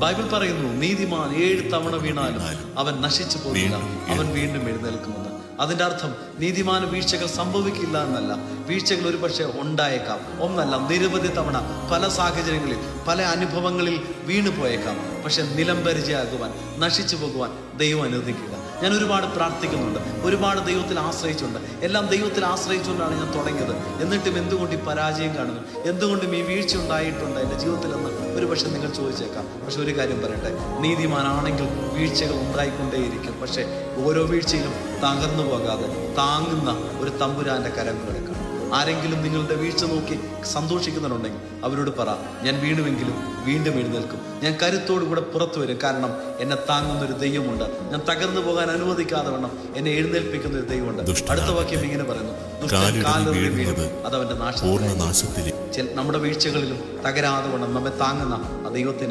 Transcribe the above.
Bible പറയുന്നു, നീതിമാൻ 7 തവണ വീണാലും അവൻ നശിച്ചു പോകില്ല, അവൻ വീണ്ടും എഴുന്നേൽക്കുമെന്ന്. അതിന്റെ അർത്ഥം നീതിമാന് വീഴ്ചകൾ സംഭവിക്കില്ല എന്നല്ല. വീഴ്ചകൾ ഒരു പക്ഷേ ഉണ്ടായേക്കാം, ഒന്നല്ല നിരവധി തവണ പല സാഹചര്യങ്ങളിൽ പല അനുഭവങ്ങളിൽ വീണു പോയേക്കാം. പക്ഷെ നിലംപരിചയാകുവാൻ, നശിച്ചു പോകുവാൻ ദൈവം അനുവദിക്കുക. ഞാൻ ഒരുപാട് പ്രാർത്ഥിക്കുന്നുണ്ട്, ഒരുപാട് ദൈവത്തിൽ ആശ്രയിച്ചുണ്ട്, എല്ലാം ദൈവത്തിൽ ആശ്രയിച്ചുകൊണ്ടാണ് ഞാൻ തുടങ്ങിയത്. എന്നിട്ടും എന്തുകൊണ്ട് ഈ പരാജയം കാണുന്നു, എന്തുകൊണ്ടും ഈ വീഴ്ച ഉണ്ടായിട്ടുണ്ട് എൻ്റെ ജീവിതത്തിലെന്ന് ഒരു പക്ഷെ നിങ്ങൾ ചോദിച്ചേക്കാം. പക്ഷെ ഒരു കാര്യം പറയട്ടെ, നീതിമാനാണെങ്കിൽ വീഴ്ചകൾ ഉണ്ടായിക്കൊണ്ടേയിരിക്കും. പക്ഷെ ഓരോ വീഴ്ചയിലും തകർന്നു പോകാതെ താങ്ങുന്ന ഒരു തമ്പുരാന്റെ കരങ്ങൾ കാണും. ആരെങ്കിലും നിങ്ങളുടെ വീഴ്ച നോക്കി സന്തോഷിക്കുന്നുണ്ടെങ്കിൽ അവരോട് പറ, ഞാൻ വീണുവെങ്കിലും വീണ്ടും എഴുന്നേൽക്കും, ഞാൻ കരുത്തോടു കൂടെ പുറത്തു വരും. കാരണം എന്നെ താങ്ങുന്ന ഒരു ദൈവമുണ്ട്, ഞാൻ തകർന്നു പോകാൻ അനുവദിക്കാതെ വണ്ണം എന്നെ എഴുന്നേൽപ്പിക്കുന്ന ഒരു ദൈവമുണ്ട്. അടുത്ത വാക്യം ഇങ്ങനെ പറയുന്നു, അത് അവന്റെ നാശത്തിൽ. നമ്മുടെ വീഴ്ചകളിലും തകരാതെ വണ്ണം നമ്മെ താങ്ങുന്ന ആ ദൈവത്തിന്